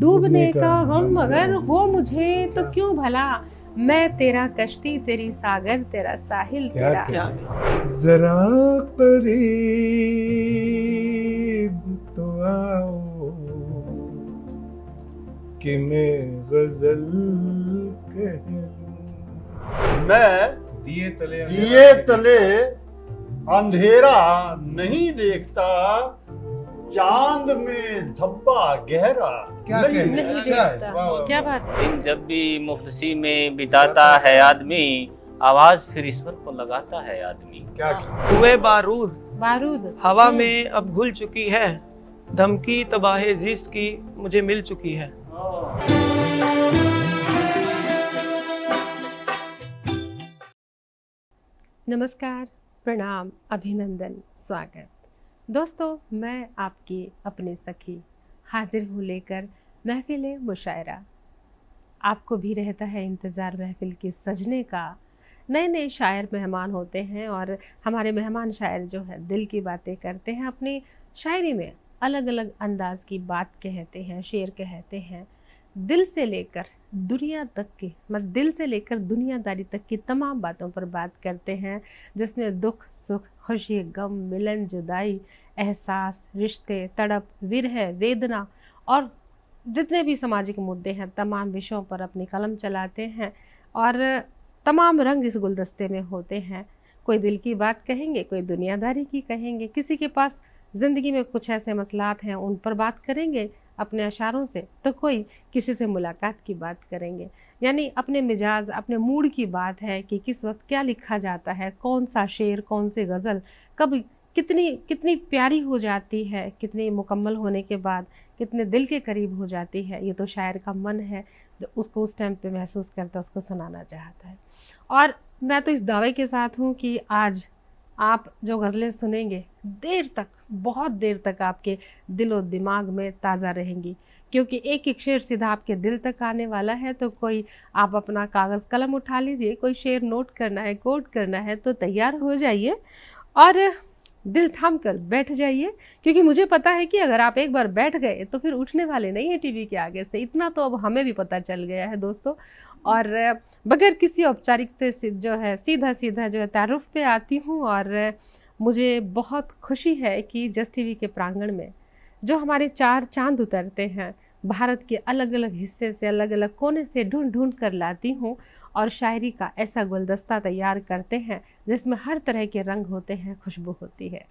डूबने का गम अगर हो मुझे तो क्यों भला, मैं तेरा कश्ती तेरी सागर तेरा साहिल तेरा। क्या जरा करीब तो आओ कि मैं गजल कह लूं। मैं दिए तले अंधेरा नहीं देखता, चांद में धब्बा गहरा क्या नहीं कहते हैं? नहीं अच्छा है, देखता। वाह, वाह, क्या वाह। बात। दिन जब भी मुफलसी में बिताता है आदमी, आवाज फिर ईश्वर को लगाता है आदमी। क्या हुए बारूद बारूद हवा में अब घुल चुकी है, धमकी तबाह जिस्त की मुझे मिल चुकी है। नमस्कार, प्रणाम, अभिनंदन, स्वागत। दोस्तों, मैं आपकी अपनी सखी हाजिर हूँ लेकर महफिल मुशायरा। आपको भी रहता है इंतज़ार महफिल के सजने का। नए नए शायर मेहमान होते हैं और हमारे मेहमान शायर जो है दिल की बातें करते हैं, अपनी शायरी में अलग अलग अंदाज की बात कहते हैं, शेर कहते हैं। दिल से लेकर दुनिया तक की, मतलब दिल से लेकर दुनियादारी तक की तमाम बातों पर बात करते हैं, जिसमें दुख सुख, खुशी गम, मिलन जुदाई, एहसास, रिश्ते, तड़प, विरह, वेदना और जितने भी सामाजिक मुद्दे हैं तमाम विषयों पर अपनी कलम चलाते हैं। और तमाम रंग इस गुलदस्ते में होते हैं। कोई दिल की बात कहेंगे, कोई दुनियादारी की कहेंगे, किसी के पास ज़िंदगी में कुछ ऐसे मसलात हैं उन पर बात करेंगे अपने अशारों से, तो कोई किसी से मुलाकात की बात करेंगे। यानी अपने मिजाज, अपने मूड की बात है कि किस वक्त क्या लिखा जाता है, कौन सा शेर, कौन सी गज़ल कब कितनी कितनी प्यारी हो जाती है, कितनी मुकम्मल होने के बाद कितने दिल के करीब हो जाती है। ये तो शायर का मन है जो उसको उस टाइम पे महसूस करता है, उसको सुनाना चाहता है। और मैं तो इस दावे के साथ हूँ कि आज आप जो गज़लें सुनेंगे देर तक, बहुत देर तक आपके दिल और दिमाग में ताज़ा रहेंगी, क्योंकि एक एक शेर सीधा आपके दिल तक आने वाला है। तो कोई आप अपना कागज़ कलम उठा लीजिए, कोई शेर नोट करना है, कोट करना है तो तैयार हो जाइए और दिल थाम कर बैठ जाइए, क्योंकि मुझे पता है कि अगर आप एक बार बैठ गए तो फिर उठने वाले नहीं हैं टीवी के आगे से। इतना तो अब हमें भी पता चल गया है दोस्तों। और बगैर किसी औपचारिकता से जो है सीधा सीधा जो है तारुफ पे आती हूँ। और मुझे बहुत खुशी है कि जस टीवी के प्रांगण में जो हमारे 4 चांद उतरते हैं, भारत के अलग अलग हिस्से से, अलग अलग कोने से ढूंढ ढूंढ कर लाती हूँ और शायरी का ऐसा गुलदस्ता तैयार करते हैं जिसमें हर तरह के रंग होते हैं, खुशबू होती है।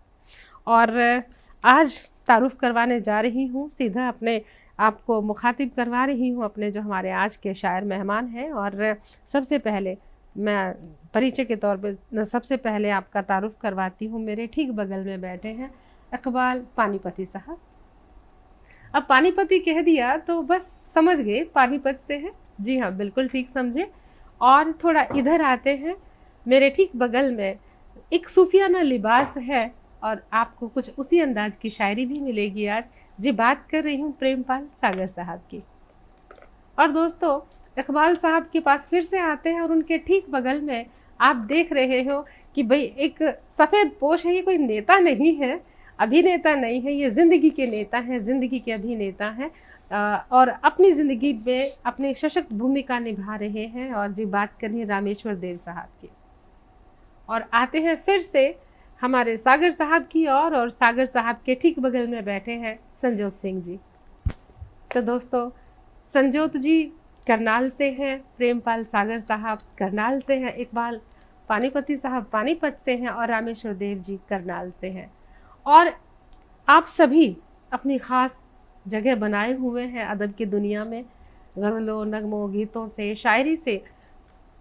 और आज तारुफ करवाने जा रही हूँ, सीधा अपने आपको मुखातिब करवा रही हूँ अपने जो हमारे आज के शायर मेहमान हैं। और सबसे पहले मैं परिचय के तौर पे सबसे पहले आपका तारुफ करवाती हूँ। मेरे ठीक बगल में बैठे हैं इकबाल पानीपती साहब। अब पानीपती कह दिया तो बस समझ गए पानीपत से है। जी हाँ, बिल्कुल ठीक समझे। और थोड़ा इधर आते हैं, मेरे ठीक बगल में एक सूफियाना लिबास है और आपको कुछ उसी अंदाज की शायरी भी मिलेगी आज। जी, बात कर रही हूँ प्रेमपाल सागर साहब की। और दोस्तों, इकबाल साहब के पास फिर से आते हैं और उनके ठीक बगल में आप देख रहे हो कि भाई एक सफ़ेद पोश है। ये कोई नेता नहीं है, अभिनेता नहीं है, ये ज़िंदगी के नेता हैं, ज़िंदगी के अभिनेता हैं और अपनी ज़िंदगी में अपनी सशक्त भूमिका निभा रहे हैं। और जी, बात करनी है रामेश्वर देव साहब की। और आते हैं फिर से हमारे सागर साहब की और सागर साहब के ठीक बगल में बैठे हैं संजोत सिंह जी। तो दोस्तों, संजोत जी करनाल से हैं, प्रेमपाल सागर साहब करनाल से हैं, इकबाल पानीपती साहब पानीपत से हैं और रामेश्वर देव जी करनाल से हैं। और आप सभी अपनी ख़ास जगह बनाए हुए हैं अदब की दुनिया में। गज़लों, नगमों, गीतों से, शायरी से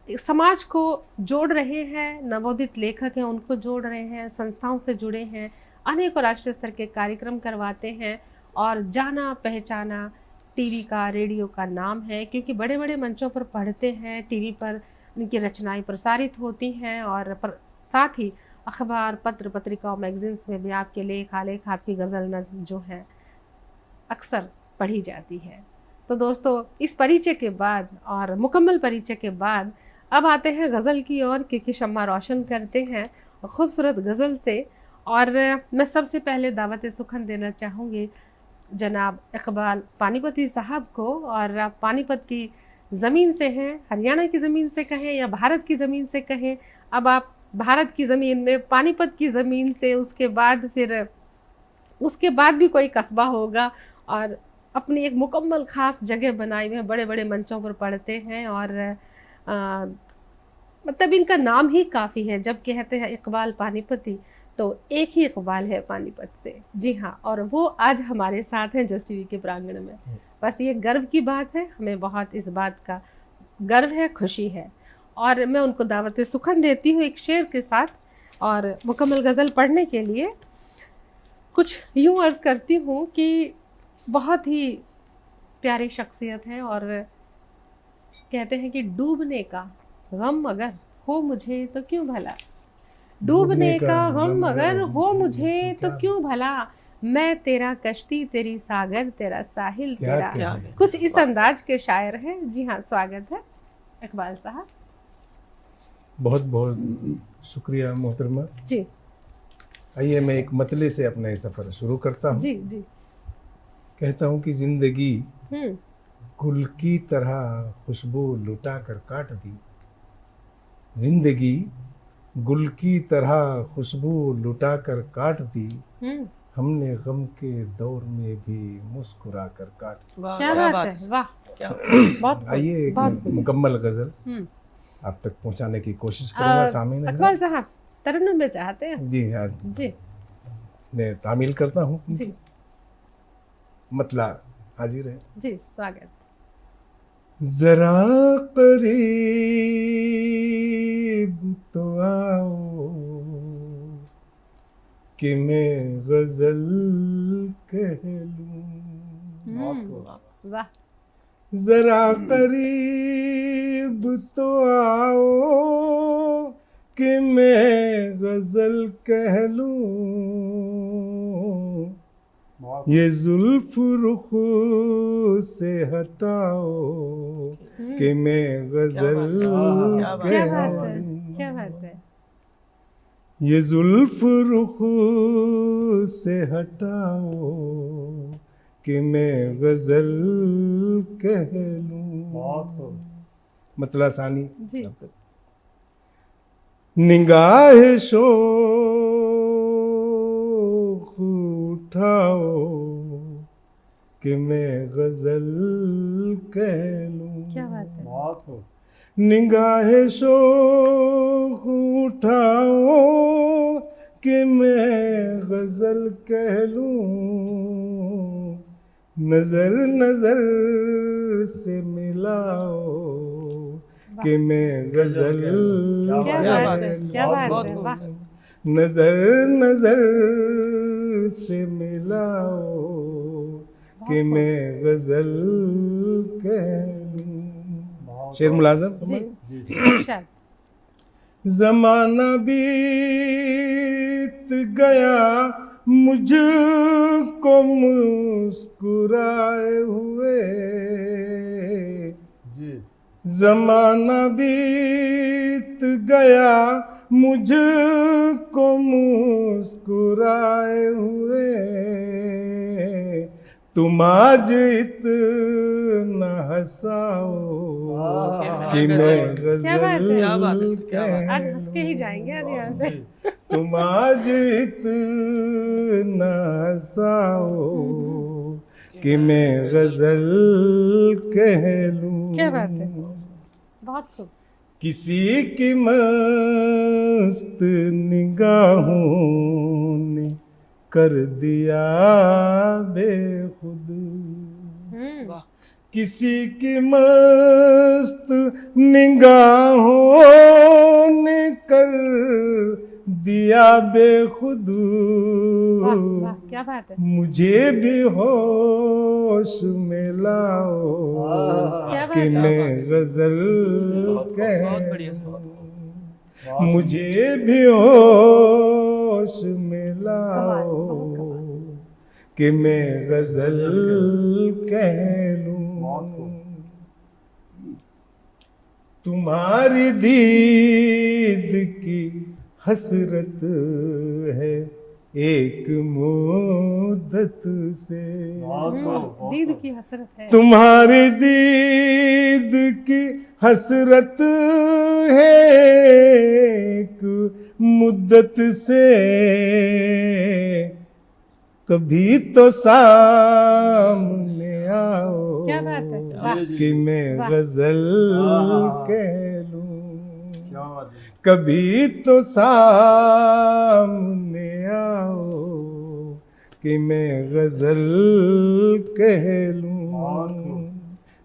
समाज को जोड़ रहे हैं। नवोदित लेखक हैं उनको जोड़ रहे हैं, संस्थाओं से जुड़े हैं, अनेकों राष्ट्रीय स्तर के कार्यक्रम करवाते हैं और जाना पहचाना टीवी का, रेडियो का नाम है, क्योंकि बड़े बड़े मंचों पर पढ़ते हैं, टीवी पर उनकी रचनाएं प्रसारित होती हैं और साथ ही अखबार, पत्र, पत्रिकाओं, मैगजीन्स में भी आपके लेख, आलेख, आपकी गज़ल, नज़्म जो है अक्सर पढ़ी जाती है। तो दोस्तों, इस परिचय के बाद और मुकम्मल परिचय के बाद अब आते हैं गज़ल की ओर, क्योंकि शम्मा रोशन करते हैं खूबसूरत गज़ल से। और मैं सबसे पहले दावत सुखन देना चाहूँगी जनाब इकबाल पानीपती साहब को। और आप पानीपत की ज़मीन से हैं, हरियाणा की ज़मीन से कहें या भारत की ज़मीन से कहें, अब आप भारत की ज़मीन में, पानीपत की ज़मीन से, उसके बाद फिर उसके बाद भी कोई कस्बा होगा और अपनी एक मुकम्मल ख़ास जगह बनाए हुए हैं, बड़े बड़े मंचों पर पढ़ते हैं। और मतलब इनका नाम ही काफ़ी है। जब कहते हैं इकबाल पानीपती तो एक ही इकबाल है पानीपत से। जी हाँ, और वो आज हमारे साथ हैं जस्ट टीवी के प्रांगण में। बस ये गर्व की बात है, हमें बहुत इस बात का गर्व है, खुशी है। और मैं उनको दावत सुखन देती हूँ एक शेर के साथ, और मुकम्मल गज़ल पढ़ने के लिए कुछ यूँ अर्ज़ करती हूँ कि बहुत ही प्यारी शख्सियत है। और कहते हैं कि डूबने का गम अगर हो मुझे तो क्यों भला, डूबने का गम अगर हो मुझे तो क्यों भला, मैं तेरा कश्ती तेरी सागर तेरा साहिल क्या तेरा। कहने। कुछ इस अंदाज के शायर हैं। जी हाँ, स्वागत है इकबाल साहब। बहुत बहुत शुक्रिया मोहतरमा। जी आइए मैं एक मतले से अपना ये सफ़र शुरू करता हूँ। जी जी। कहता हूँ कि ज़िंदगी हम्म। गुल की तरह खुशबू लुटा कर काट दी, जिंदगी गुल की तरह खुशबू लुटा कर काट दी, हम्म। हमने गम के दौर में भी मुस्कुरा कर काट दी। वाह, क्या बात है, वाह, क्या बहुत खूब, आइए एक बहुत खूब। मुकम्मल गज़ल हम्म। आप तक पहुंचाने की कोशिश करूंगा। सामीन इकबाल साहब तरन्नुम में चाहते हैं? जी हाँ, जी मैं तामील करता हूँ। जी मतला हाजिर है। जी, स्वागत। जरा करीब तो आओ कि मैं गजल कह लूं, वाह, जरा करीब तो आओ कि मैं गजल कह लूं, ये जुल्फ रुख से हटाओ कि मैं गजल क्या बात है, क्या कह बात है, लूं, क्या बात है। ये जुल्फ रुख से हटाओ कि मैं गजल कह लूं। मतला सानी। जी। निगाह शोख उठाओ कि मैं गजल कह लूं, क्या बात है। निगाह शोख उठाओ कि मैं गजल कह लूं, नजर नजर से मिलाओ कि मैं गजल क्या बात है, क्या बात है, वाह। नजर नजर से मिलाओ कि मैं गजल कह लूं। शेर मुलाज़म। जी, इरशाद। ज़माना बीत गया मुझको मुस्कुराए हुए, ज़माना बीत गया मुझको मुस्कुराए हुए, तुम आज इतना हंसाओ कि मैं क्या बात है, क्या बात है, क्या बात है। आज हंस के ही जाएंगे आज यहाँ से। तुम आज इतना हंसाओ कि मैं गजल कह लूं। क्या बात है, बहुत खूब। किसी की मस्त निगाहों ने कर दिया बेखुद, वाह, किसी की मस्त निगाहों ने कर दिया बेखुद, वाह वाह, क्या बात है, मुझे भी होश में लाओ क्या बात कि है। मैं गजल बहुत कह बढ़िया, लूं, मुझे भी होश में लाओ कि मैं गजल कह लूं, तुम्हारी दीद की हसरत है एक मुद्दत से। दीद की हसरत है, तुम्हारी दीद की हसरत है एक मुद्दत से। कभी तो सामने आओ, क्या बात है, वाह। कि मैं वाह। गजल हाँ। कह लूं। क्या बात है। कभी तो सामने आओ, कि मैं गजल कह लूं।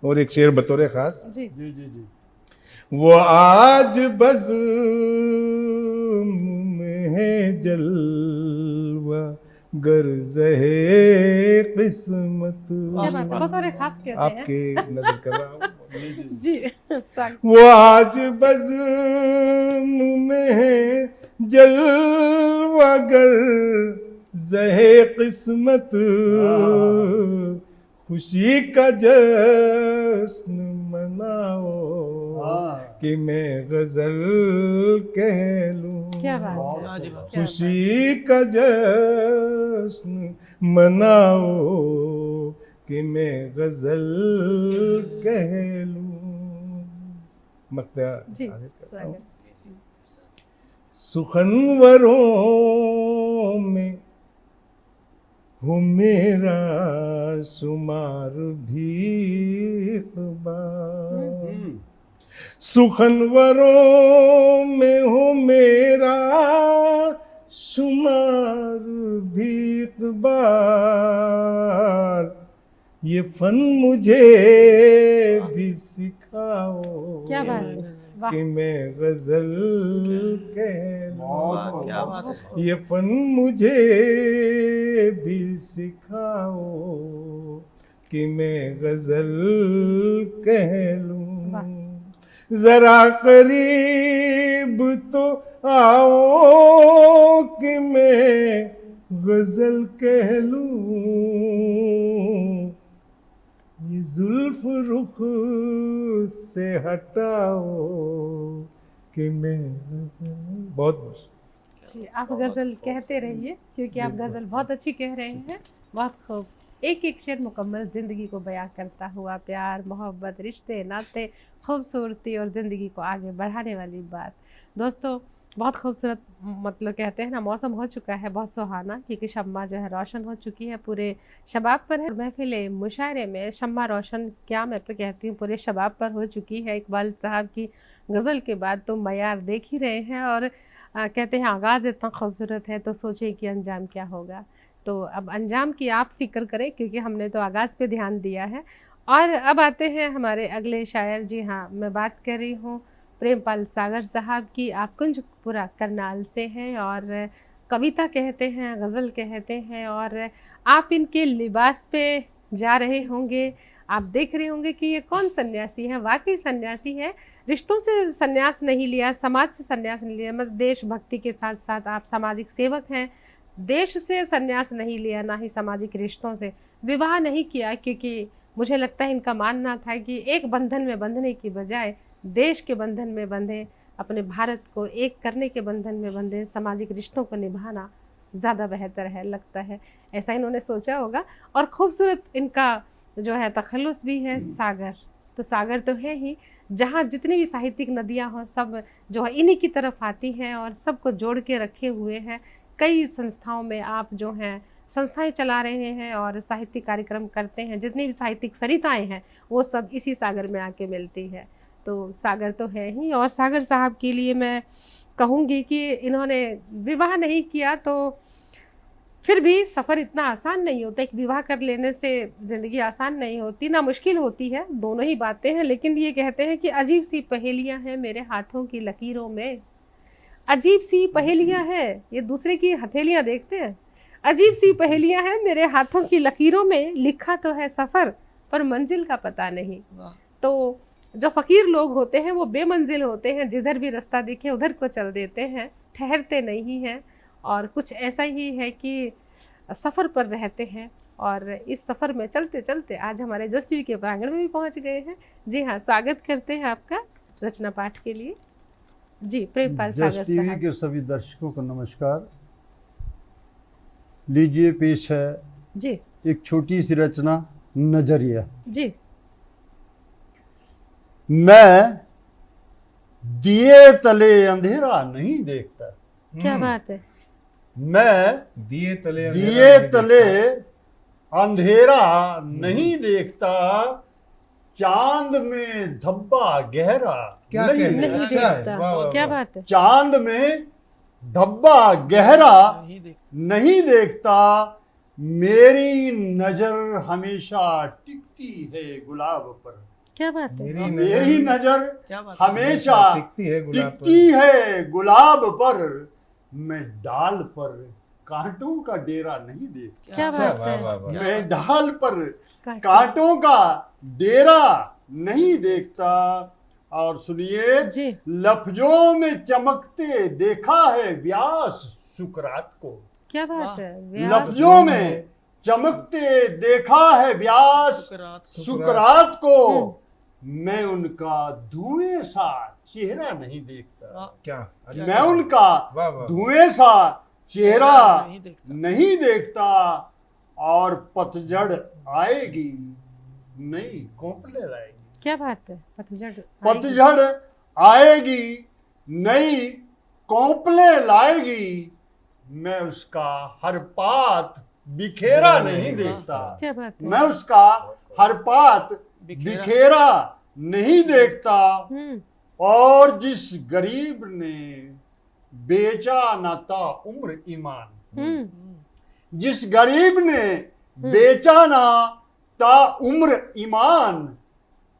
और एक शेर बतौर खास। जी जी जी जी। वो आज बज़्म में है जलवा गर्ज़े किस्मत। क्या बात है, बतौर खास कैसे हैं? आपके नजर कर रहा हूँ। जी स्वागत। वो आज बज़्म में है जलवा गर्ज़े किस्मत। खुशी का जश्न मनाओ, कि मैं गजल कह लूं। क्या बात है, लाजवाब। क्या खुशी का जश्न मनाओ, कि मैं गजल कह लूं। मक्ता जी स्वागत। सुखनवरों में हो मेरा शुमार भी इक़बाल। सुखनवरों में हो मेरा शुमार भी इक़बाल। ये फन मुझे भी सिखाओ, क्या बात है, वाह। कि मैं गजल कह वाह, लूं। क्या बात है। ये फन मुझे भी सिखाओ, कि मैं गजल कह लूं। जरा करीब तो आओ, कि मैं गजल कह लूं। ये जुल्फ रुख से हटाओ, कि मैं गजल। बहुत जी आप गज़ल कहते रहिए, क्योंकि आप गज़ल बहुत अच्छी कह रहे हैं। बहुत खूब। एक एक शेर मुकम्मल ज़िंदगी को बयां करता हुआ, प्यार मोहब्बत रिश्ते नाते खूबसूरती और ज़िंदगी को आगे बढ़ाने वाली बात। दोस्तों बहुत खूबसूरत, मतलब कहते हैं ना, मौसम हो चुका है बहुत सुहाना, क्योंकि शम्मा जो है रोशन हो चुकी है, पूरे शबाब पर है। महफिल मुशायरे में शम्मा रोशन क्या, मैं तो कहती हूँ पूरे शबाब पर हो चुकी है। इकबाल साहब की गज़ल के बाद तो मयार देख ही रहे हैं, और कहते हैं आगाज़ इतना खूबसूरत है तो सोचिए कि अंजाम क्या होगा। तो अब अंजाम की आप फ़िक्र करें, क्योंकि हमने तो आगाज़ पे ध्यान दिया है। और अब आते हैं हमारे अगले शायर। जी हाँ, मैं बात कर रही हूँ प्रेमपाल सागर साहब की। आप कुंजपुरा करनाल से हैं, और कविता कहते हैं, गज़ल कहते हैं, और आप इनके लिबास पे जा रहे होंगे। आप देख रहे होंगे कि ये कौन सन्यासी है। वाकई सन्यासी है, रिश्तों से सन्यास नहीं लिया, समाज से सन्यास नहीं लिया, मतलब देशभक्ति के साथ साथ आप सामाजिक सेवक हैं। देश से सन्यास नहीं लिया, ना ही सामाजिक रिश्तों से। विवाह नहीं किया, क्योंकि मुझे लगता है इनका मानना था कि एक बंधन में बंधने की बजाय देश के बंधन में बंधे, अपने भारत को एक करने के बंधन में बंधे, सामाजिक रिश्तों को निभाना ज़्यादा बेहतर है, लगता है ऐसा इन्होंने सोचा होगा। और खूबसूरत इनका जो है तखल्लुस भी है। सागर तो सागर तो है ही, जहाँ जितनी भी साहित्यिक नदियाँ हों सब जो है इन्हीं की तरफ आती हैं, और सबको जोड़ के रखे हुए हैं। कई संस्थाओं में आप जो हैं संस्थाएं चला रहे हैं और साहित्यिक कार्यक्रम करते हैं। जितनी भी साहित्यिक सरिताएं हैं वो सब इसी सागर में आके मिलती है। तो सागर तो है ही। और सागर साहब के लिए मैं कहूँगी कि इन्होंने विवाह नहीं किया, तो फिर भी सफ़र इतना आसान नहीं होता। एक विवाह कर लेने से ज़िंदगी आसान नहीं होती, ना मुश्किल होती है, दोनों ही बातें हैं। लेकिन ये कहते हैं कि अजीब सी पहेलियां हैं मेरे हाथों की लकीरों में। अजीब सी पहेलियां हैं, ये दूसरे की हथेलियां देखते हैं। अजीब सी पहेलियां हैं मेरे हाथों की लकीरों में, लिखा तो है सफ़र पर मंजिल का पता नहीं। तो जो फ़कीर लोग होते हैं वो बेमंजिल होते हैं, जिधर भी रास्ता दिखे उधर को चल देते हैं, ठहरते नहीं हैं। और कुछ ऐसा ही है कि सफ़र पर रहते हैं, और इस सफ़र में चलते चलते आज हमारे जस टीवी के प्रांगण में भी पहुंच गए हैं। जी हाँ, स्वागत करते हैं आपका रचना पाठ के लिए। जी प्रेमपाल सागर जस टीवी साहब। के सभी दर्शकों को नमस्कार। लीजिए पेश है जी एक छोटी सी रचना नजरिया। जी। मैं दिए तले अंधेरा नहीं देखता। क्या बात है। मैं दिए तले दिए तले अंधेरा नहीं देखता, चांद में धब्बा गहरा क्या नहीं कहने नहीं अच्छा है, देखता। वाह, वाह, क्या वाह। बात है। चांद में धब्बा गहरा नहीं देखता। नहीं देखता, मेरी नजर हमेशा टिकती है गुलाब पर। क्या बात है। मेरी नजर क्या बात है। हमेशा टिकती है गुलाब पर। टिकती है गुलाब पर। मैं डाल पर कांटों का डेरा नहीं देखता। क्या अच्छा, बात वाह, है। वाह, वाह। मैं डाल पर कांटे। कांटों का डेरा नहीं देखता। और सुनिए, जी लफ्जों में चमकते देखा है व्यास सुकरात को। क्या बात वाह। है। व्यास। लफ्जों में चमकते देखा है व्यास सुकरात। सुकरात को। मैं उनका धुएं सा चेहरा नहीं देखता। वाह। क्या मैं उनका वाह, वाह। धुएं सा चेहरा नहीं देखता। नहीं देखता। और पतझड़ आएगी नई कोपले लाएगी। क्या बात है। पतझड़ आएगी। पतझड़ आएगी नई कोपले लाएगी। मैं उसका हर पात बिखेरा नहीं देखता। क्या बात है। मैं उसका हर पात बिखेरा नहीं देखता। और जिस गरीब ने बेचा न था उम्र ईमान, जिस गरीब ने बेचा ना था उम्र ईमान,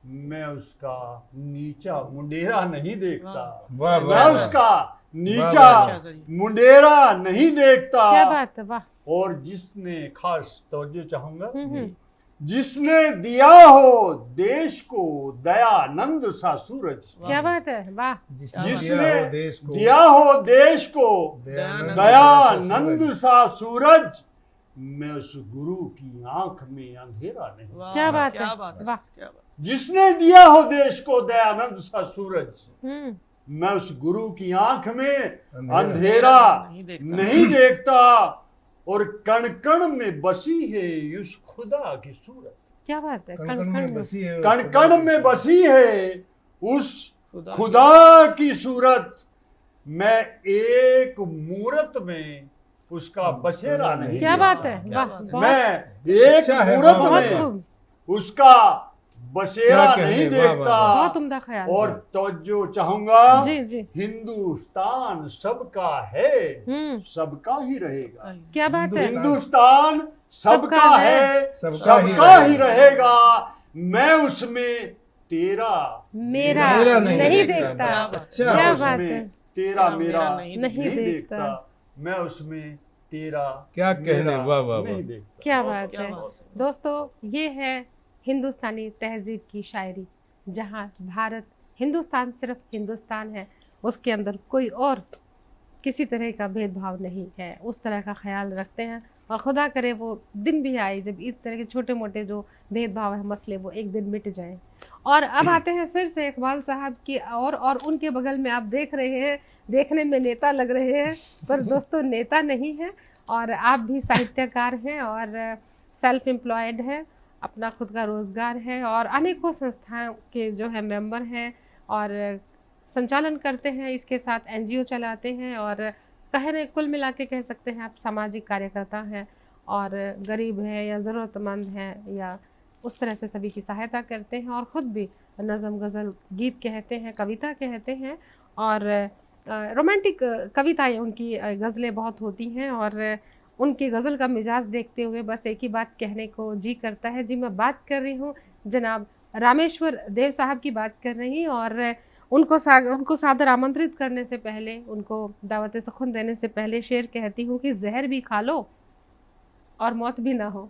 मैं उसका नीचा मुंडेरा नहीं देखता। वाह, मैं वाह, उसका नीचा वाह। मुंडेरा नहीं देखता। क्या बात है। वाह। और जिसने खास तवज्जो चाहूंगा, हम्म। जिसने दिया हो देश को दयानंद सा सूरज, क्या बात है। वाह। जिसने जिसने दिया हो देश को दिया हो देश को दयानंद दयानंद सा सूरज, मैं उस गुरु की आंख में अंधेरा नहीं। वाह, क्या बात क्या है। बात है। वाह। क्या बात। जिसने दिया हो देश को दयानंद सा सूरज, हम्म। मैं उस गुरु की आंख में अंधेरा अंधेरा नहीं देखता। नहीं देखता। और कण कण में बसी है उस खुदा की सूरत। क्या बात है। कण कण में बसी है कण कण में बसी है उस खुदा खुदा की सूरत। मैं एक मूरत में उसका बसेरा नहीं क्या देखता। बात है। क्या वाह। बात है। बहुत मैं एक अच्छा है, मूरत बहुत बहुत में खूब। उसका बसेरा क्या कहने, नहीं वाह, वाह, देखता। वाह। बहुत उम्दा ख्याल। और तवज्जो चाहूंगा, जी जी। हिंदुस्तान सबका है, सबका ही रहेगा। क्या बात है। हिंदुस्तान सबका है, सबका सबका ही ही रहेगा। मैं उसमें तेरा मेरा मेरा नहीं देखता। देखता। अच्छा क्या मैं बात उसमें है। तेरा मेरा मेरा नहीं नहीं देखता। देखता। मैं उसमें तेरा क्या कहने, मेरा वाह, वाह, वाह। नहीं देखता। क्या बात क्या है। बात दोस्तों, ये है हिंदुस्तानी तहजीब की शायरी, जहाँ भारत हिंदुस्तान सिर्फ हिंदुस्तान है, उसके अंदर कोई और किसी तरह का भेदभाव नहीं है, उस तरह का ख्याल रखते हैं। और खुदा करे वो दिन भी आए जब इस तरह के छोटे मोटे जो भेदभाव है, मसले, वो एक दिन मिट जाएं। और अब आते हैं फिर से इकबाल साहब की और उनके बगल में आप देख रहे हैं, देखने में नेता लग रहे हैं, पर दोस्तों नेता नहीं है। और आप भी साहित्यकार हैं और सेल्फ एम्प्लॉयड हैं, अपना खुद का रोज़गार है और अनेकों संस्थाओं के जो है मेंबर हैं और संचालन करते हैं, इसके साथ एनजीओ चलाते हैं और कहे कुल मिला के कह सकते हैं आप सामाजिक कार्यकर्ता हैं और गरीब हैं या ज़रूरतमंद हैं या उस तरह से सभी की सहायता करते हैं। और ख़ुद भी नज़म गज़ल गीत कहते हैं, कविता कहते हैं और रोमांटिक कविताएं, उनकी गज़लें बहुत होती हैं और उनकी गज़ल का मिजाज देखते हुए बस एक ही बात कहने को जी करता है। जी, मैं बात कर रही हूँ जनाब रामेश्वर देव साहब की बात कर रही और उनको सादर आमंत्रित करने से पहले, उनको दावत सुखन देने से पहले शेर कहती हूँ कि जहर भी खा लो और मौत भी ना हो।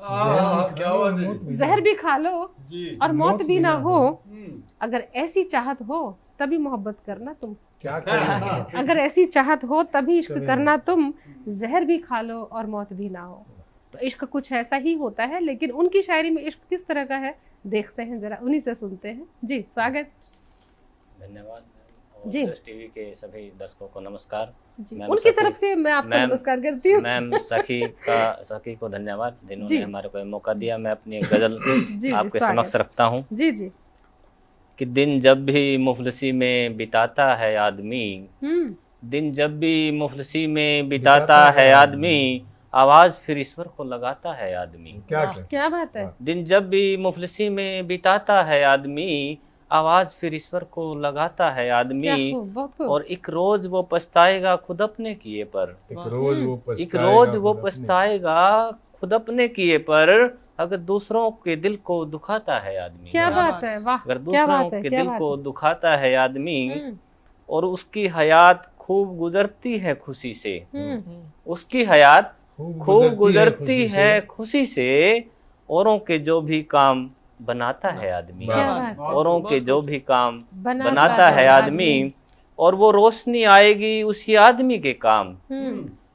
क्या बात है। जहर भी खा लो जी। और मौत भी ना हो। हम्म। अगर ऐसी चाहत हो तभी मोहब्बत करना तुम, क्या कहने। अगर ऐसी चाहत हो तभी इश्क कभी करना तुम, जहर भी खा लो और मौत भी ना हो। तो इश्क कुछ ऐसा ही होता है, लेकिन उनकी शायरी में इश्क किस तरह का है देखते हैं, जरा उन्हीं से सुनते हैं। जी, स्वागत। धन्यवाद। और जी। दस टीवी के सभी दर्शकों को नमस्कार। जी, मैम उनकी सखी- तरफ से मैं आपको मैम- नमस्कार करती हूँ। मैम सखी को धन्यवाद जी। जिन्होंने हमारे को ये मौका दिया। मैं अपनी एक गजल जी, आपके स्वागत। समक्ष रखता हूँ जी जी। कि दिन जब भी मुफलिसी में बिताता है आदमी, दिन जब भी मुफलिसी में बिताता है आदमी, आवाज फिर ईश्वर को लगाता है आदमी। क्या वाह, क्या क्या बात है। दिन जब भी मुफलिसी में बिताता है आदमी, आवाज फिर ईश्वर को लगाता है क्या आदमी। खूब, बहुत खूब। और एक रोज वो पछताएगा खुद अपने किए पर, एक रोज वो एक पछताएगा रोज वो खुद अपने- पछताएगा खुद अपने किए पर, अगर दूसरों के दिल को दुखाता है आदमी। क्या बात है, वाह, अगर क्या दूसरों बात है, के क्या दिल बात को है। दुखाता है आदमी, हम्म, और उसकी हयात खूब गुजरती है खुशी से, हम्म, उसकी हयात खूब गुजरती खुशी है से। खुशी से, औरों के जो भी काम बनाता है आदमी, क्या बात है। औरों के जो भी काम बनाता बनाता है आदमी, और वो रोशनी आएगी उसी आदमी के काम,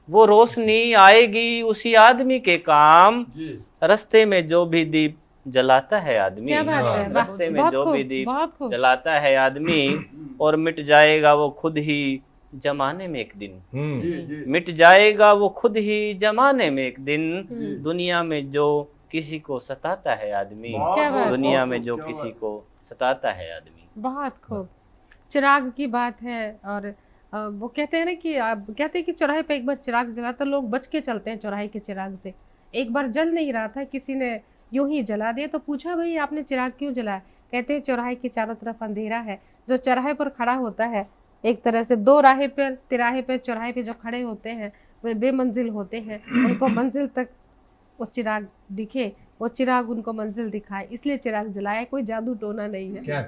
वो रोशनी आएगी उसी आदमी के काम। जी रास्ते में जो भी दीप जलाता है आदमी, क्या बात है, वाह, रास्ते में बहुत जो भी खूब, दीप बहुत खूब। जलाता है आदमी, और मिट जाएगा वो खुद ही जमाने में एक दिन, जी जी मिट जाएगा वो खुद ही जमाने में एक दिन। हम्म। दुनिया में जो किसी को सताता है आदमी, क्या बात है। दुनिया में जो किसी को सताता है आदमी। बहुत खूब। चिराग की बात है, और वो कहते हैं ना कि कहते हैं कि चौराहे पे एक बार चिराग जला तो लोग बच के चलते हैं चौराहे के चिराग से। एक बार जल नहीं रहा था, किसी ने यूं ही जला दिया, तो पूछा भाई आपने चिराग क्यों जलाया? कहते हैं चौराहे के चारों तरफ अंधेरा है। जो चौराहे पर खड़ा होता है, एक तरह से दो राहे पर, तिराहे पर, चौराहे पे जो खड़े होते हैं वे बेमंजिल होते हैं, उनको मंजिल तक वो चिराग दिखे, वो चिराग उनको मंजिल दिखाए, इसलिए चिराग जलाया, कोई जादू टोना नहीं है। क्या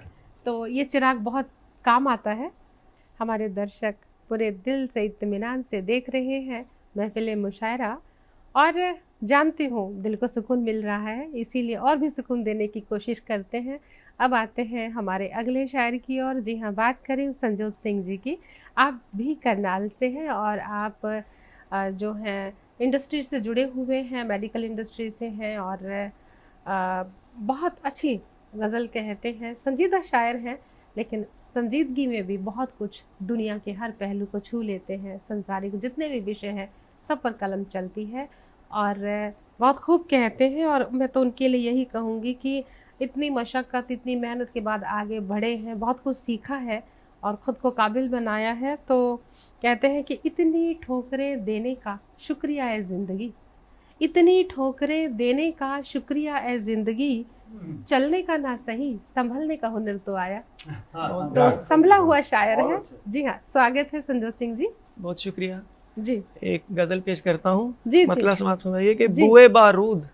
तो ये चिराग बहुत काम आता है। हमारे दर्शक पूरे दिल से इत्मीनान से देख रहे हैं महफिल मुशायरा, और जानती हूँ दिल को सुकून मिल रहा है, इसीलिए और भी सुकून देने की कोशिश करते हैं। अब आते हैं हमारे अगले शायर की ओर। जी हाँ, बात करें संजोत सिंह जी की। आप भी करनाल से हैं और आप जो हैं इंडस्ट्री से जुड़े हुए हैं, मेडिकल इंडस्ट्री से हैं, और बहुत अच्छी गज़ल कहते हैं, संजीदा शायर हैं, लेकिन संजीदगी में भी बहुत कुछ दुनिया के हर पहलू को छू लेते हैं। संसारिक जितने भी विषय हैं सब पर कलम चलती है, और बहुत खूब कहते हैं। और मैं तो उनके लिए यही कहूँगी कि इतनी मशक्क़त, इतनी मेहनत के बाद आगे बढ़े हैं, बहुत कुछ सीखा है और ख़ुद को काबिल बनाया है। तो कहते हैं कि इतनी ठोकरें देने का शुक्रिया है ज़िंदगी, इतनी ठोकरें देने का शुक्रिया है ज़िंदगी, चलने का ना सही संभलने का हुनर तो आया। तो संभला हुआ शायर है। जी हाँ, स्वागत है संजोत सिंह जी। बहुत शुक्रिया। जी एक गजल पेश करता हूँ, जी जी। मतलब समाप्त सुनाइए कि जी। बुए बारूद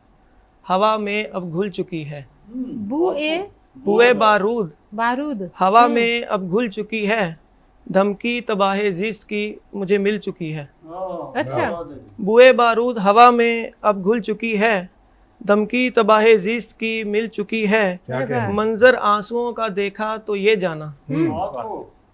हवा में अब घुल चुकी है, बुए बारूद बारूद हवा में अब घुल चुकी है, धमकी तबाह जिस्त की मुझे मिल चुकी है। अच्छा। बुए बारूद हवा में अब घुल चुकी है, धमकी तबाह जिस्त की मिल चुकी है। क्या क्या मंजर आंसुओं का देखा तो ये जाना,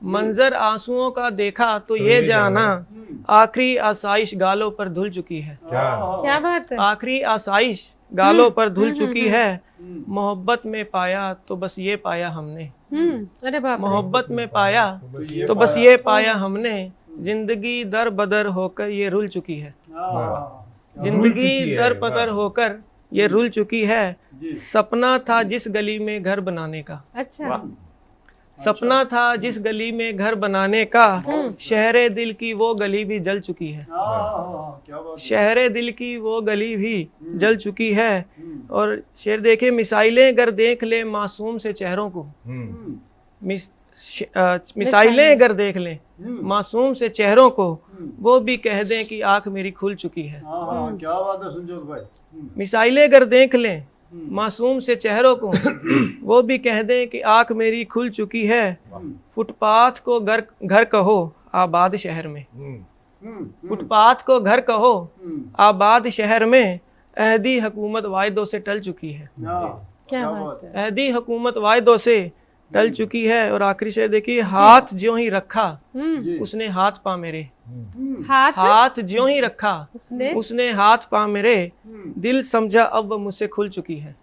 मंजर आंसुओं का देखा तो ये जाना, आखिरी आसाइश गालों पर धुल चुकी है। क्या बात है। आखिरी आसाइश गालों पर धुल चुकी है, मोहब्बत में पाया तो बस ये पाया हमने, अरे बाप रे। मोहब्बत में पाया तो बस ये पाया हमने, जिंदगी दर बदर होकर ये रुल चुकी है, जिंदगी दर बदर होकर ये रुल चुकी है। सपना था जिस गली में घर बनाने का, अच्छा। सपना था जिस गली में घर बनाने का, शहरे दिल की वो गली भी जल चुकी है, शहरे दिल की वो गली भी जल चुकी है। और शेर देखे, मिसाइलें अगर देख ले मासूम से चेहरों को, मिसाइलें अगर देख ले मासूम से चेहरों को, वो भी कह दें कि आंख मेरी खुल चुकी है। क्या बात है संजोत भाई। मिसाइलें अगर देख लें मासूम से चेहरों को, वो भी कह दें कि आंख मेरी खुल चुकी है। फुटपाथ को घर कहो आबाद शहर में, फुटपाथ को घर कहो आबाद शहर में, अहदी हुकूमत वायदों से टल चुकी है, क्या बात है। अहदी हुकूमत वायदों से टल चुकी है। और आखिरी शेर देखिए, हाथ ज्यों ही रखा उसने हाथ पा मेरे, हाथ ज्यों ही रखा उसने हाथ पा मेरे, दिल समझा अब वो मुझसे खुल चुकी है।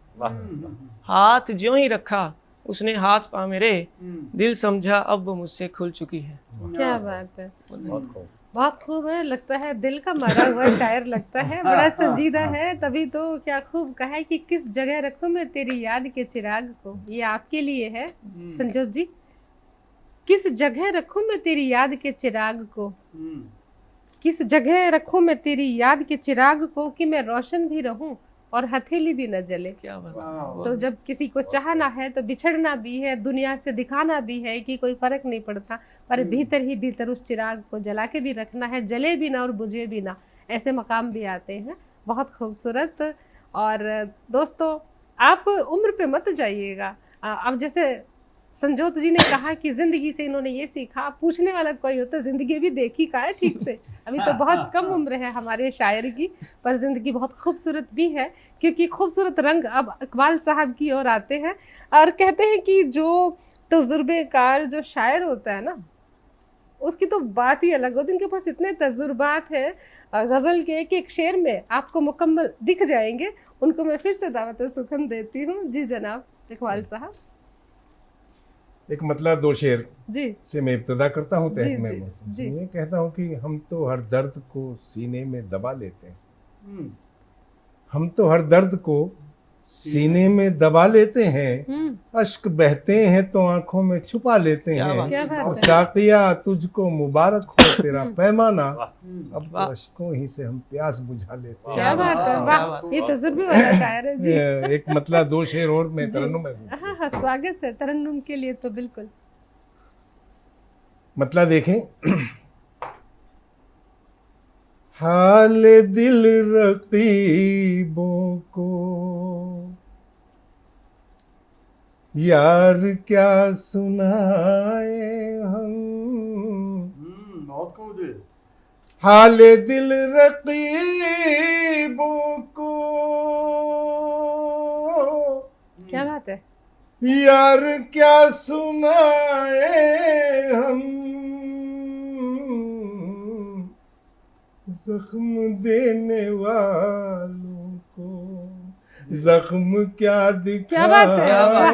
हाथ ज्यों ही रखा उसने हाथ पा मेरे, दिल समझा अब वो मुझसे खुल चुकी है। क्या बात है, बहुत खूब। बहुत खूब है। लगता है दिल का मारा हुआ शायर लगता है, बड़ा संजीदा है। तभी तो क्या खूब कहा है कि किस जगह रखूं मैं तेरी याद के चिराग को। ये आपके लिए है संजोत जी। किस जगह रखूं मैं तेरी याद के चिराग को, किस जगह रखूं मैं तेरी याद के चिराग को, कि मैं रोशन भी रहूं और हथेली भी न जले। क्या बात तो जब किसी को चाहना है तो बिछड़ना भी है, दुनिया से दिखाना भी है कि कोई फर्क नहीं पड़ता, पर भीतर ही भीतर उस चिराग को जला के भी रखना है, जले भी ना और बुझे भी ना। ऐसे मकाम भी आते हैं। बहुत खूबसूरत। और दोस्तों, आप उम्र पे मत जाइएगा। अब जैसे संजोत जी ने कहा कि जिंदगी से इन्होंने ये सीखा, पूछने वाला कोई हो तो जिंदगी भी देखी का है ठीक से। अभी तो बहुत कम उम्र है हमारे शायर की, पर जिंदगी बहुत खूबसूरत भी है, क्योंकि खूबसूरत रंग अब इकबाल साहब की ओर आते हैं। और कहते हैं कि जो तजुर्बेकार जो शायर होता है ना, उसकी तो बात ही अलग होती है। उनके पास इतने तजुर्बात हैं, गज़ल के एक एक शेर में आपको मुकम्मल दिख जाएंगे। उनको मैं फिर से दावत सुखन देती हूँ। जी जनाब इकबाल साहब। एक मतलब दो शेर जी से मैं इब्तिदा करता हूँ। जी, मैं जी। ये कहता हूँ कि हम तो हर दर्द को सीने में दबा लेते हैं, हम तो हर दर्द को सीने में दबा लेते हैं, अश्क बहते हैं तो आंखों में छुपा लेते क्या बात क्या हैं। बात है। साकिया तुझको मुबारक हो तेरा पैमाना, अब तो अश्कों ही से हम प्यास बुझा लेते हैं। क्या बात है, वाह, ये तजुर्बे वाला शायर है जी। एक मतलब दो शेर और मैं जी। तरन्नुम में हाँ हाँ, स्वागत है तरन्नुम के लिए तो बिल्कुल। मतलब देखें, हाल दिल रकीबों को यार क्या सुनाए हम, बहुत खूब जी। हाल दिल रकीबों को क्या बात है। यार क्या सुनाए हम, जख्म देने वालों को जख्म क्या क्या बात है, दिखाए वाह।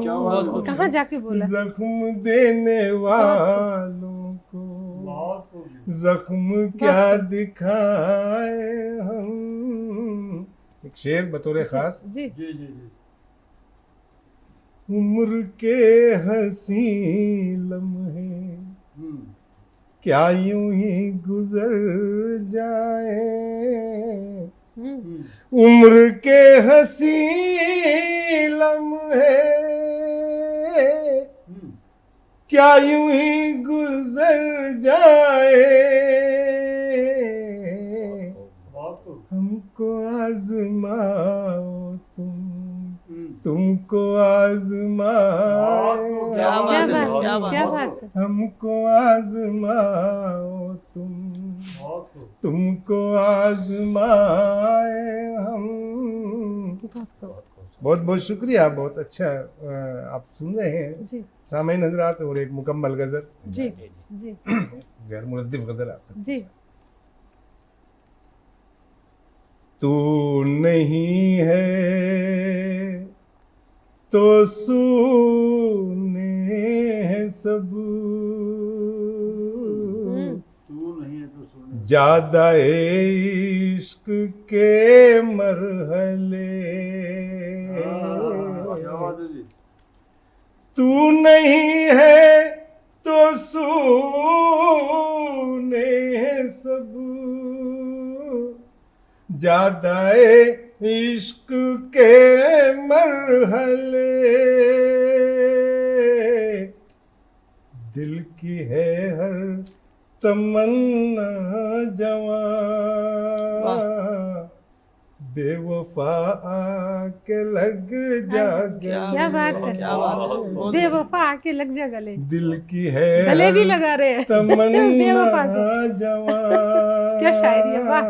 क्या बात है। कहाँ जाके बोला। जख्म देने वालों को बहुत खूब जी। जख्म क्या दिखाए हम। एक शेर बतौर खास। जी जी जी जी। उम्र के हंसी लम्हे क्या यूं ही गुजर जाए, उम्र के हंसी लम्हे क्या यूं ही गुजर जाए, बहुत खूब। हमको आजमाओ तुमको आजमाओ, क्या क्या बात है, बात क्या है, बात क्या है। बात है। हमको आजमाओ बहुत खूब। तुमको आजमाए हम। बहुत बहुत शुक्रिया, बहुत अच्छा। आप सुन रहे हैं जी सामईन हज़रात, और एक मुकम्मल गज़ल, जी जी गैर मुरद्दिफ गज़ल आप तक। जी। तू नहीं है तो सूने हैं सब, तू नहीं है तो सुन। ज्यादा इश्क के मरहले, क्या बात है जी। तू नहीं है तो सूने हैं सब, ज्यादा इश्क के मरहले, दिल की है हर तमन्ना जवां, बेवफा आके लग जा क्या बात है, क्या बात है। बेवफा आके लग जा गले। दिल की है गले भी लगा रहे हैं तमन्ना बेवफा को। जवां, क्या शायरी है, वाह।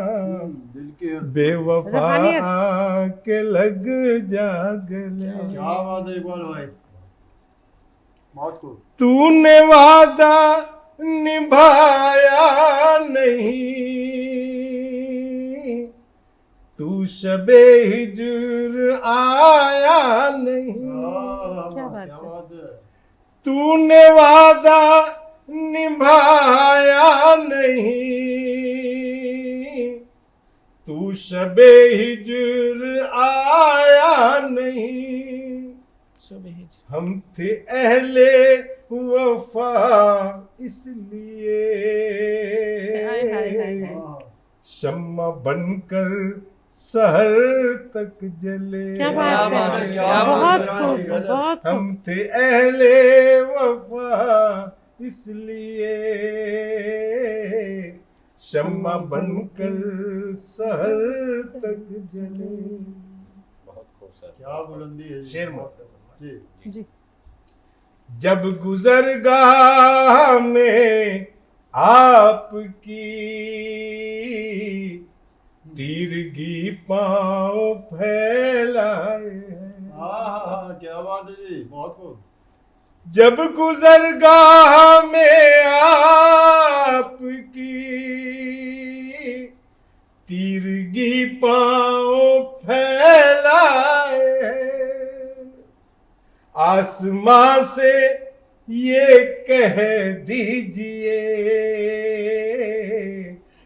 दिल के बेवफा रूहानियत। आके लग जा गले, क्या बात है इकबाल भाई। बहुत खूब। तूने वादा निभाया नहीं, तू शबे हिजर आया नहीं, क्या बात क्या है। बात है। तूने वादा निभाया नहीं, तू शबे हिज्र आया नहीं, हम थे अहले वफा इसलिए हाय हाय हाय हाय। हाँ, शम्मा बनकर सहर तक जले। क्या बात है, क्या बहुत बात है। खूब, बहुत खूब। हम थे अहले वफा इसलिए शम्मा बनकर सहर तक जले। बहुत खूब सर। क्या बुलंदी है। शेर में। जी। जी। जब गुजरगाह में आपकी तीरगी पांव फैलाए हैं। हाँ, क्या बात है जी, बहुत खूब। जब गुजरगाह में आपकी तीरगी पांव फैलाए हैं, आसमां से ये कह दीजिए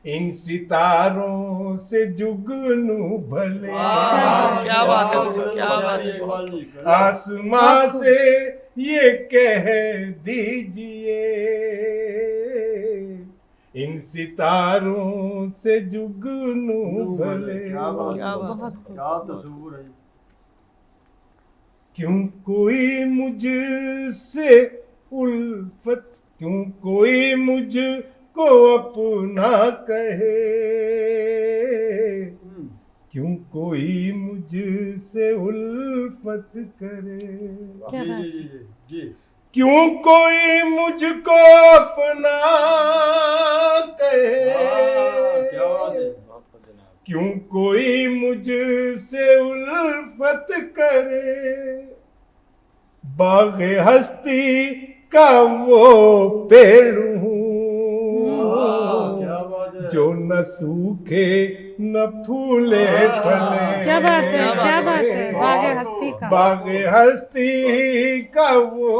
इन सितारों से जुगनू भले। क्या बात है, बुलंदी क्या बात है। इकबाल जी, गजब। आसमां से ये कह दीजिए इन सितारों से जुगनू भले। क्या बात है। क्या बात है। बहुत खूब। क्या तस्वीर है। क्यों कोई मुझसे उल्फत, क्यों कोई मुझको अपना कहे, क्यों कोई मुझसे उल्फत करे, क्या जी बात जी जी जी। क्यों कोई मुझको अपना कहे, क्या बात है। बहुत खूब जनाब। क्यों कोई मुझसे उल्फत करे, बाग हस्ती का वो पेड़ हूँ क्या बात है। जो न सूखे न फूले फले। क्या बात है, क्या बात है। वाह, बागे वाह, हस्ती का। बाग हस्ती का वो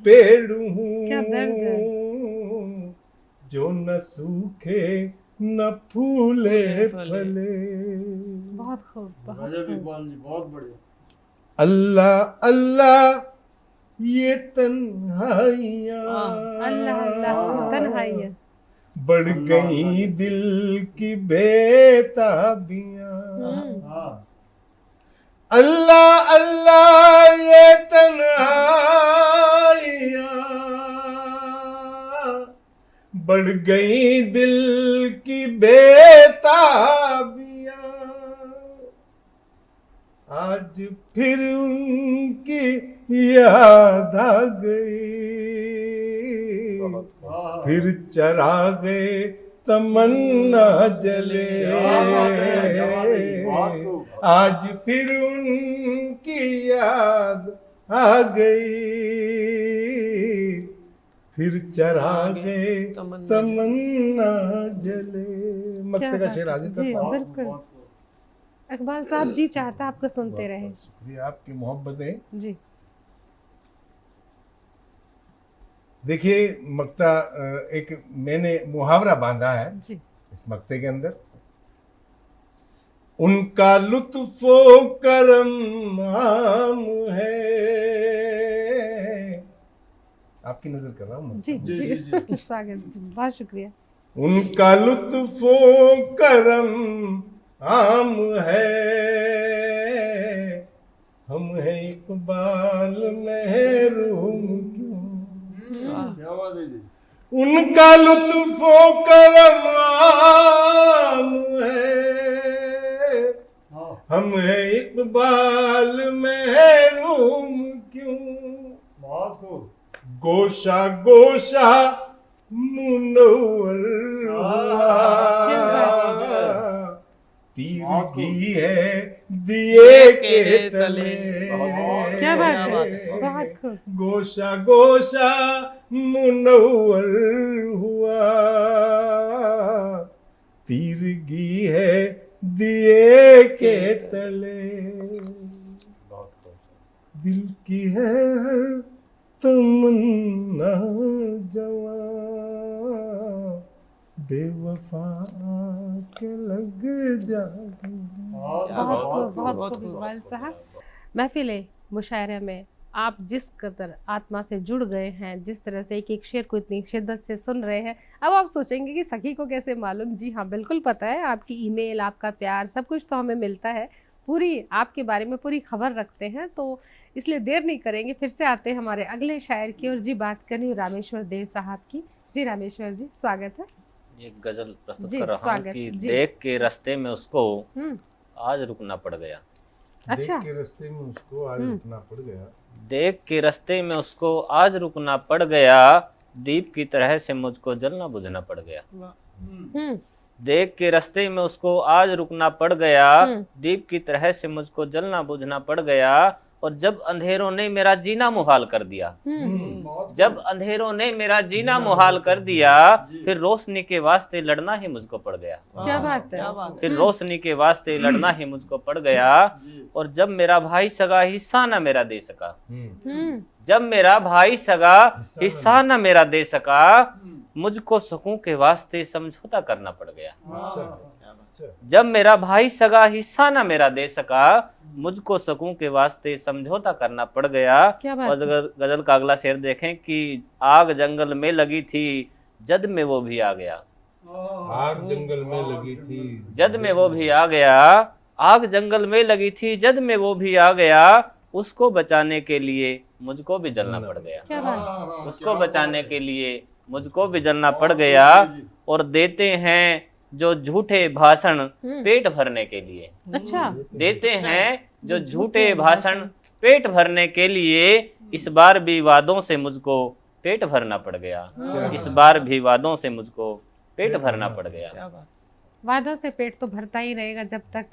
पेड़ क्या दर्द है। हूँ जो न सूखे न फूले फले। बहुत खूब, बहुत गजब खूब। इकबाल जी, बहुत बढ़िया। अल्लाह अल्लाह ये तन्हाइयाँ, अल्लाह अल्लाह, तन्हाई है। बढ़ गई दिल की बेताबियाँ। हाँ, अल्लाह अल्लाह ये तन्हाइयाँ, बढ़ गई दिल की बेताबियाँ, आज फिर उनकी याद आ गई, हाँ। फिर चरागे तमन्ना जले। क्या बात है, क्या बात है, बहुत खूब। आज फिर उनकी याद आ गई, फिर चरागे तमन्ना जले। मक्ते का बात शेर है। हाजिर जी, करता हूँ। बिल्कुल। बहुत खूब। इकबाल साहब जी चाहता आपको सुनते रहे। बहुत शुक्रिया आपकी मोहब्बतें। जी। देखिए मक्ता एक मैंने मुहावरा बांधा है जी। इस मक्ते के अंदर। उनका लुत्फो करम आम है, आपकी नजर कर रहा हूँ। जी जी, जी जी, जी। स्वागत, बहुत शुक्रिया। उनका लुत्फो करम आम है, हम हैं इकबाल महरूम क्यों। क्या बात है जी। उनका लुत्फो करम आम है, हाँ, हम हैं इकबाल महरूम क्यों। बहुत खूब। गोशा गोशा मुनव्वर हुआ, क्या बात तीरगी है दिए के तले। क्या बात है, बहुत खूब। गोशा गोशा मुनव्वर हुआ, तीरगी है दिए के तले। बहुत खूब। दिल की है हर तमन्ना जवां, बेवफा के लग जाए। बहुत खूब इकबाल साहब। महफिल मुशायरा में आप जिस कदर आत्मा से जुड़ गए हैं, जिस तरह से एक एक शेर को इतनी शिद्दत से सुन रहे हैं, अब आप सोचेंगे कि सखी को कैसे मालूम। जी हाँ, बिल्कुल पता है। आपकी ईमेल, आपका प्यार, सब कुछ तो हमें मिलता है, पूरी आपके बारे में पूरी खबर रखते हैं। तो इसलिए देर नहीं करेंगे, फिर से आते हैं हमारे अगले शायर की और जी बात करनी रामेश्वर देव साहब की। जी रामेश्वर जी, स्वागत है। एक गजल प्रस्तुत जी, कर रहा हूँ स्वागत, कि जी। देख के रास्ते में उसको हम्म, आज रुकना पड़ गया। अच्छा। देख के रास्ते में उसको आज रुकना पड़ गया। देख के रास्ते में उसको आज रुकना पड़ गया, दीप की तरह से मुझको जलना बुझना पड़ गया। हम्म, देख के रास्ते में उसको आज रुकना पड़ गया, हम्म। दीप की तरह से मुझको जलना बुझना पड़ गया। और जब अंधेरों ने मेरा जीना मुहाल कर दिया, जब अंधेरों ने मेरा जीना मुहाल कर दिया, फिर रोशनी के वास्ते लड़ना ही मुझको पड़ गया। क्या बात है। फिर रोशनी के वास्ते लड़ना ही मुझको पड़ गया। और जब मेरा भाई सगा हिस्सा न मेरा दे सका, जब मेरा भाई सगा हिस्सा न मेरा दे सका, मुझको सकूं के वास्ते समझौता करना पड़ गया। जब मेरा भाई सगा हिस्सा न मेरा दे सका, मुझको सकूं के वास्ते समझौता करना पड़ गया। क्या बात और गजल का अगला शेर देखें कि आग जंगल में लगी थी, जद में वो भी आ गया। आग जंगल में लगी थी, जद में वो भी आ गया। आग जंगल में लगी थी, जद में वो भी आ गया। उसको बचाने के लिए मुझको भी जलना पड़ गया। क्या बात। उसको बचाने के लिए मुझको भी जलना पड़ गया। और देते हैं जो झूठे भाषण पेट भरने के लिए, अच्छा। देते हैं जो झूठे भाषण पेट भरने के लिए, इस बार भी वादों से मुझको पेट भरना पड़ गया। इस बार भी वादों से मुझको पेट भरना पड़ गया। वादों से पेट तो भरता ही रहेगा जब तक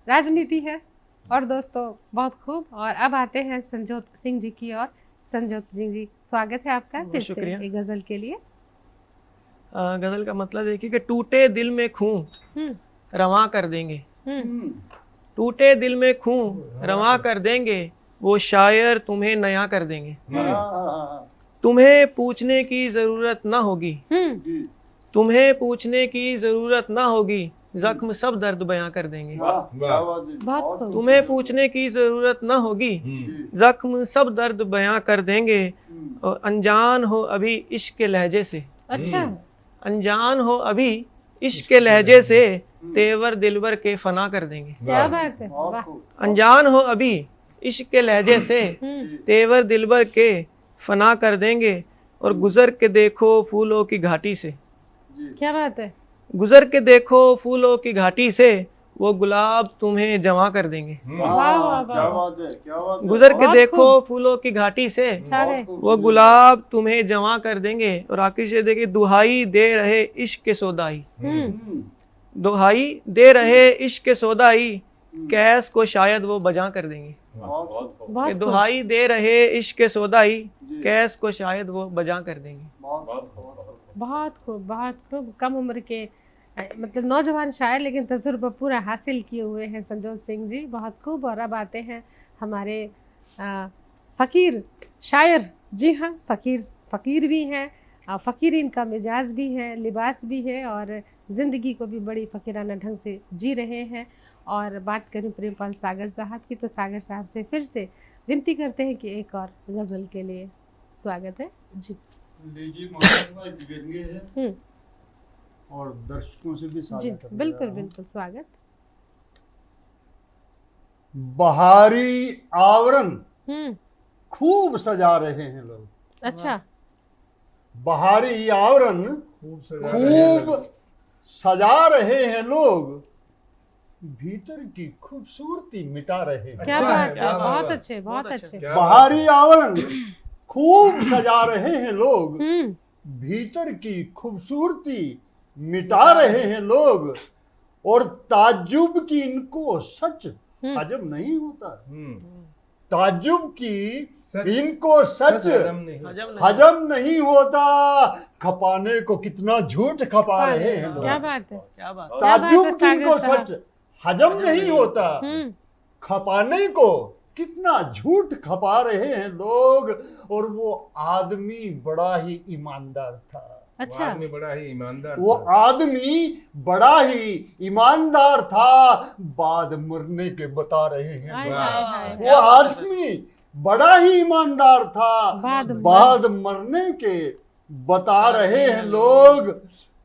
राजनीति है। और दोस्तों बहुत खूब। और अब आते हैं संजोत सिंह जी की और। संजोत सिंह जी, स्वागत है आपका फिर से शुक्रिया। एक गजल के लिए। गजल का मतलब देखिए कि टूटे दिल में खूं रवां कर देंगे, टूटे दिल में खूं रवां कर देंगे, वो शायर तुम्हें नया कर देंगे। तुम्हें पूछने की जरूरत ना होगी, तुम्हें पूछने की जरूरत ना होगी, जख्म सब दर्द बयां कर देंगे। बहुत खूब। तुम्हें पूछने की जरूरत ना होगी, जख्म सब दर्द बयां कर देंगे। और अनजान हो अभी इश्क के लहजे से, अच्छा। अनजान हो अभी इश्क के लहजे से, तेवर दिलबर के फना कर देंगे। क्या बात है। वाह। अनजान हो अभी इश्क के लहजे से, तेवर दिलबर के फना कर देंगे। और गुजर के देखो फूलों की घाटी से, क्या बात है। गुजर के देखो फूलों की घाटी से, वो गुलाब तुम्हें जमा कर देंगे। वाह वाह क्या वाह। बात है, क्या बात है। गुजर के बहुत देखो फूलों की घाटी से, छा गए। वो गुलाब तुम्हें जमा कर देंगे। और आखिर से देखिए, दुहाई दे रहे इश्क के सौदाई, दुहाई दे रहे इश्क के सौदाई, कैस को शायद वो बजा कर देंगे। बहुत कि खूब। दुहाई दे रहे इश्क के सौदाई, कैस को शायद वो बजा कर देंगे। बहुत खूब, बहुत खूब। कम उम्र के मतलब नौजवान शायर, लेकिन तजुर्बा पूरा हासिल किए हुए हैं संजोत सिंह जी। बहुत खूब। और अब आते हैं हमारे फ़कीर शायर। जी हाँ, फ़कीर भी हैं, फ़कीर इनका मिजाज भी है, लिबास भी है, और ज़िंदगी को भी बड़ी फ़कीराना ढंग से जी रहे हैं। और बात करें प्रेमपाल सागर साहब की, तो सागर साहब से फिर से विनती करते हैं कि एक और गज़ल के लिए। स्वागत है जी। लीजिए महात्मा एक व्यंग्य है हम्म, और दर्शकों से भी जी साझा कर बिल्कुल बिल्कुल, स्वागत। बहारी आवरण हम्म, खूब सजा रहे हैं लोग। अच्छा। बहारी आवरण खूब सजा रहे हैं खूब लोग। सजा रहे हैं लोग, भीतर की खूबसूरती मिटा रहे हैं। क्या अच्छा बात है, है। क्या बहुत बात है। अच्छे, बहुत बहुत अच्छा। अच्छे। क्या बहारी आवरण खूब सजा रहे हैं लोग, हम्म, भीतर की खूबसूरती मिटा रहे हैं लोग। और ताज्जुब की इनको सच हजम नहीं होता, ताज्जुब की सच- इनको सच हजम नहीं होता। हजम नहीं होता। खपाने को कितना झूठ खपा रहे हैं क्या लोग। बात है। क्या बात। क्या बात है ताज्जुब की सागर इनको साहब। सच हजम नहीं होता, हम्म, खपाने को कितना झूठ खपा रहे हैं लोग। और वो आदमी बड़ा ही ईमानदार था। अच्छा, आदमी बड़ा ही ईमानदार वो था। आदमी बड़ा ही ईमानदार था। बाद मरने के बता रहे हैं हाय लोग। हाय हाय वो आदमी बड़ा ही ईमानदार था। बाद मरने के बता रहे हैं लोग।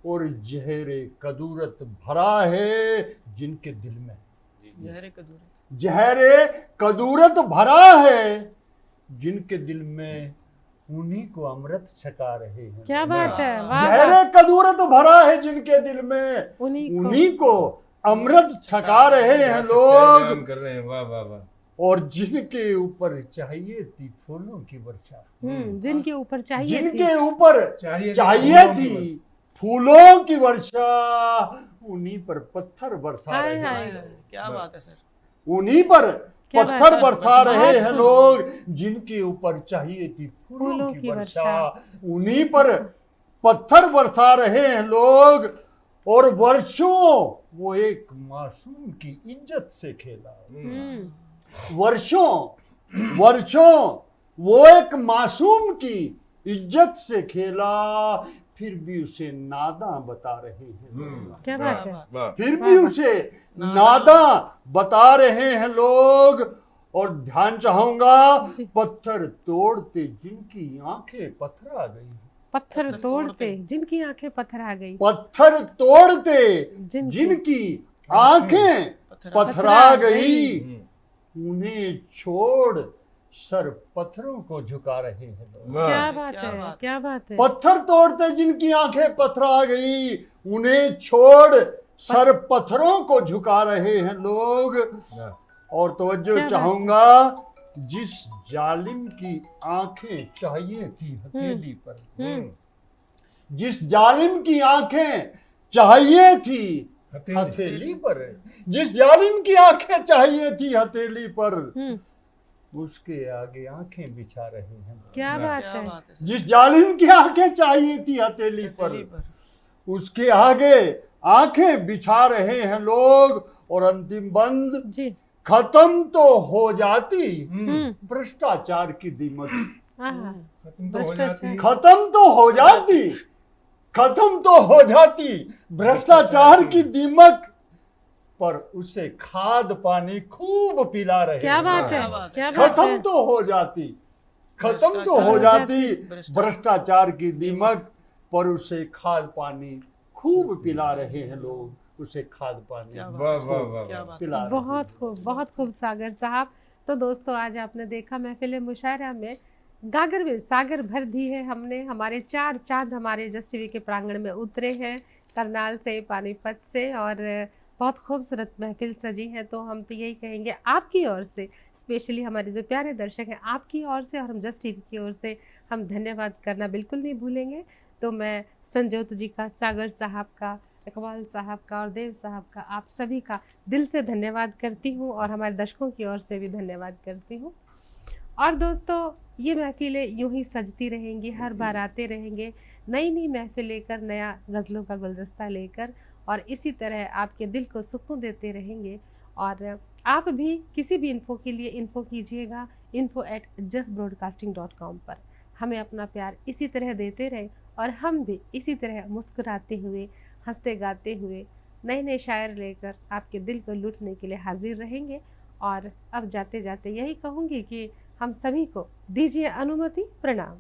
और जहरे कदूरत भरा है जिनके दिल में। जहरे कदूरत भरा है जिनके दिल में, उन्हीं को अमृत छका रहे हैं। क्या बात है, वाह जहरे कदूरत भरा है जिनके दिल में, उन्हीं को अमृत छका रहे हैं लोग। कर रहे हैं, वाह वाह वाह। और जिनके ऊपर चाहिए थी फूलों की वर्षा, जिनके ऊपर चाहिए जिनके ऊपर चाहिए थी फूलों की वर्षा, उन्हीं पर पत्थर बरसा रहे हैं। क्या बात है सर। उन्हीं पर पत्थर बरसा रहे हैं लोग। जिनके ऊपर चाहिए थी फूलों की वर्षा, उन्हीं पर पत्थर बरसा रहे हैं लोग। और वर्षों वो एक मासूम की इज्जत से खेला। वर्षों वो एक मासूम की इज्जत से खेला, फिर भी उसे नादां बता रहे हैं। क्या बात है, फिर भी उसे नादां बता रहे हैं लोग। और ध्यान चाहूंगा, पत्थर तोड़ते जिनकी आंखें पथरा गई। पत्थर तोड़ते जिनकी आंखें पथरा गई। पत्थर तोड़ते जिनकी आंखें पथरा गई, उन्हें छोड़ सर पत्थरों को झुका रहे हैं लोग। क्या बात है, क्या बात है। पत्थर तोड़ते जिनकी आंखें पथरा गई, उन्हें छोड़ सर पत्थरों को झुका रहे हैं लोग। और तवज्जो चाहूंगा, जिस जालिम की आंखें चाहिए थी हथेली पर, जिस जालिम की आंखें चाहिए थी हथेली पर, जिस जालिम की आंखें चाहिए थी हथेली पर, उसके आगे आंखें बिछा रहे हैं। क्या बात है। जिस जालिम की आंखें चाहिए थी हथेली पर, उसके आगे आंखें बिछा रहे हैं लोग। और अंतिम बंद जी, खत्म तो हो जाती भ्रष्टाचार की दीमक। खत्म तो हो जाती, खत्म तो हो जाती भ्रष्टाचार की दीमक, पर उसे खाद पानी खूब पिला रहे। क्या बात है, क्या बात है। खत्म तो हो जाती, खत्म तो हो जाती भ्रष्टाचार की दीमक, पर उसे खाद पानी खूब पिला रहे हैं लोग। उसे खाद पानी पिला रहे। बहुत खूब सागर साहब। तो दोस्तों, आज आपने देखा महफिल मुशायरा में गागर में सागर भर दी है हमने। हमारे 4 चांद हमारे जस्ट टीवी के प्रांगण में उतरे हैं, करनाल से, पानीपत से, और बहुत खूबसूरत महफिल सजी है। तो हम तो यही कहेंगे आपकी ओर से, स्पेशली हमारे जो प्यारे दर्शक हैं आपकी ओर से, और हम जस्ट टीवी की ओर से हम धन्यवाद करना बिल्कुल नहीं भूलेंगे। तो मैं संजोत जी का, सागर साहब का, इकबाल साहब का और देव साहब का, आप सभी का दिल से धन्यवाद करती हूँ, और हमारे दर्शकों की ओर से भी धन्यवाद करती हूँ। और दोस्तों, ये महफिलें यूं ही सजती रहेंगी, हर बार आते रहेंगे नई नई महफिल लेकर, नया गज़लों का गुलदस्ता लेकर, और इसी तरह आपके दिल को सुकून देते रहेंगे। और आप भी किसी भी इन्फो के लिए इन्फो कीजिएगा info@justbroadcasting.com पर। हमें अपना प्यार इसी तरह देते रहे, और हम भी इसी तरह मुस्कुराते हुए, हंसते गाते हुए, नए नए शायर लेकर आपके दिल को लूटने के लिए हाजिर रहेंगे। और अब जाते जाते यही कहूँगी कि हम सभी को दीजिए अनुमति। प्रणाम।